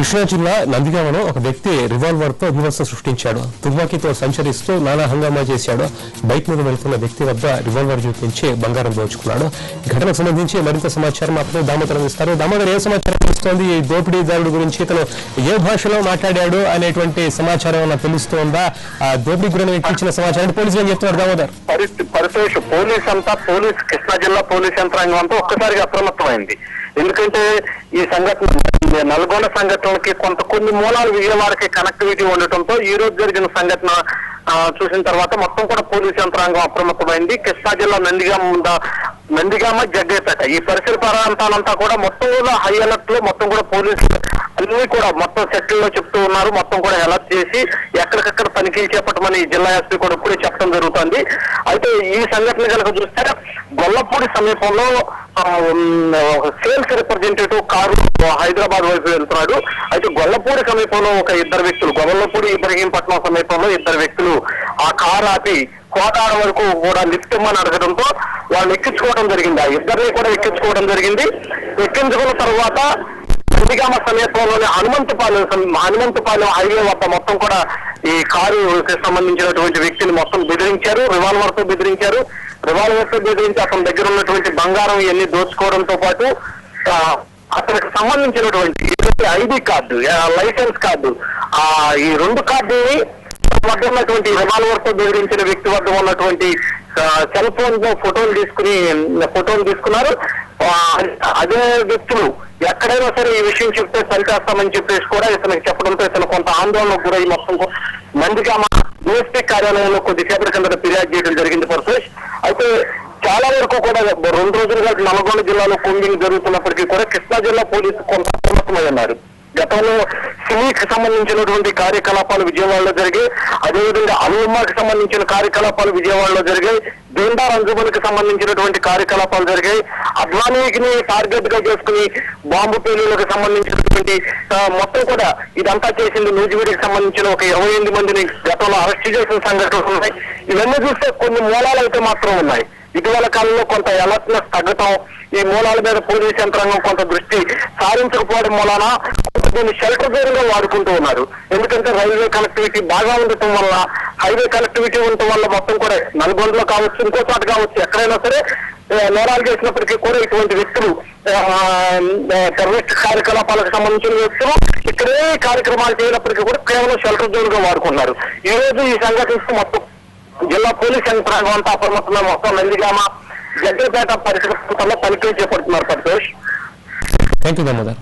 కృష్ణా జిల్లా నందిగామలో ఒక వ్యక్తి రివాల్వర్ తో విమర్శ సృష్టించాడు. తుపాకీతో సంచరిస్తూ నానా హంగామా చేశాడు. బైక్ మీద వెళ్తున్న వ్యక్తి వద్ద రివాల్వర్ చూపించి బంగారం దోచుకున్నాడు. ఘటనకు సంబంధించి మరింత సమాచారం అప్పుడు దామోదర్ అందిస్తారు. దామోదర్, ఏ సమాచారం తెలుస్తోంది? ఈ దోపిడీదారుడు గురించి ఇతను ఏ భాషలో మాట్లాడాడు అనేటువంటి సమాచారం ఏమన్నా తెలుస్తోందా? ఆ దోపిడీ గురైన వ్యక్తి ఇచ్చిన సమాచారం పోలీసులు ఏం చెప్తున్నారు దామోదర్? పోలీస్ కృష్ణా జిల్లా పోలీస్ యంత్రాంగం అంతా ఒక్కసారిగా అప్రమత్తమైంది. ఎందుకంటే ఈ సంఘటన నల్గొండ సంఘటనలకి కొన్ని మూలాలు విజయవాడకి కనెక్టివిటీ ఉండటంతో ఈ రోజు జరిగిన సంఘటన చూసిన తర్వాత మొత్తం కూడా పోలీస్ యంత్రాంగం అప్రమత్తమైంది. కృష్ణా జిల్లా నందిగామ జగ్గేపేట ఈ పరిసర ప్రాంతాలంతా కూడా మొత్తం కూడా హై అలర్ట్ లో మొత్తం కూడా పోలీసులు అన్ని కూడా మొత్తం సెక్టర్లో చెప్తూ ఉన్నారు. మొత్తం కూడా అలర్ట్ చేసి ఎక్కడికక్కడ తనిఖీలు చేపట్టమని జిల్లా ఎస్పీ కూడా ఇప్పుడే చెప్పడం జరుగుతుంది. అయితే ఈ సంఘటన కనుక చూస్తే గొల్లపూడి సమీపంలో సేల్స్ రిప్రజెంటేటివ్ కారు హైదరాబాద్ వైపు వెళ్తున్నాడు. అయితే గొల్లపూడి సమీపంలో ఇద్దరు వ్యక్తులు, గొల్లపూడి ఇబ్రహీంపట్నం సమీపంలో ఇద్దరు వ్యక్తులు ఆ కారు ఆపి కోదాడ వరకు కూడా లిఫ్ట్ ఇమ్మని అడగడంతో వాళ్ళు ఎక్కించుకోవడం జరిగింది. ఆ ఇద్దరిని కూడా ఎక్కించుకోవడం జరిగింది. ఎక్కించుకున్న తర్వాత నందిగామ సమీపంలోని హనుమంతపాలెం హైవే వద్ద మొత్తం కూడా ఈ కారుకి సంబంధించినటువంటి వ్యక్తిని మొత్తం బెదిరించారు. రివాల్వర్ తో బెదిరించి అతని దగ్గర ఉన్నటువంటి బంగారం ఇవన్నీ దోచుకోవడంతో పాటు అతనికి సంబంధించినటువంటి ఐడి కార్డు, లైసెన్స్ కార్డు, ఈ రెండు కార్డుని వద్ద ఉన్నటువంటి రివాల్వర్ తో బెదిరించిన వ్యక్తి వద్ద ఉన్నటువంటి సెల్ ఫోన్ లో ఫోటోలు తీసుకున్నారు. అదే వ్యక్తులు ఎక్కడైనా సరే ఈ విషయం చెప్తే సరిచేస్తామని చెప్పేసి కూడా ఇతనికి చెప్పడంతో ఇతను కొంత ఆందోళనకు గురై మొత్తం నందిగామ డిఎస్పీ కార్యాలయంలో కొద్దిసేపటి కింద ఫిర్యాదు చేయడం జరిగింది పరశేష్. అయితే చాలా వరకు కూడా 2 రోజులుగా నల్గొండ జిల్లాలో కూంబింగ్ జరుగుతున్నప్పటికీ కూడా కృష్ణా జిల్లా పోలీసు కొంత అప్రమత్తమై ఉన్నారు. గతంలో సిమీకి సంబంధించినటువంటి కార్యకలాపాలు విజయవాడలో జరిగాయి. అదేవిధంగా అల్లుమ్మకి సంబంధించిన కార్యకలాపాలు విజయవాడలో జరిగాయి. దేందార్ అంజుమన్కి సంబంధించినటువంటి కార్యకలాపాలు జరిగాయి. అద్వానీకి టార్గెట్ గా చేసుకుని బాంబు పేలులకు సంబంధించినటువంటి మొత్తం కూడా ఇదంతా చేసింది నూజివీడికి సంబంధించిన 28 మందిని గతంలో అరెస్ట్ చేసిన సంఘటనలు ఉన్నాయి. ఇవన్నీ చూస్తే కొన్ని మూలాలు అయితే మాత్రం ఉన్నాయి. ఇటీవల కాలంలో కొంత అలర్ట్నెస్ తగ్గటం, ఈ మూలాల మీద పోలీస్ యంత్రాంగం కొంత దృష్టి సారించకపోవడం మూలాన దీన్ని షెల్టర్ జోన్ గా వాడుకుంటూ ఉన్నారు. ఎందుకంటే రైల్వే కనెక్టివిటీ బాగా ఉండటం వల్ల, హైవే కనెక్టివిటీ ఉండటం వల్ల మొత్తం కూడా నల్గొండలో కావచ్చు, ఇంకో చోట కావచ్చు, ఎక్కడైనా సరే నేరాలు చేసినప్పటికీ కూడా ఇటువంటి వ్యక్తులు టెర్రరిస్ట్ కార్యకలాపాలకు సంబంధించిన వ్యక్తులు ఇక్కడే కార్యక్రమాలు చేయనప్పటికీ కూడా కేవలం షెల్టర్ జోన్ గా వాడుకున్నారు. ఈ రోజు ఈ సంఘటన మొత్తం జిల్లా పోలీస్ యంత్రాంగం అంతా అప్రమత్తమే. మొత్తం నందిగామ జగ్గేపేట పరిసర ప్రాంతాల్లో తనిఖీలు చేపడుతున్నారు. పరశేష్, థ్యాంక్ యూ దామోదర్.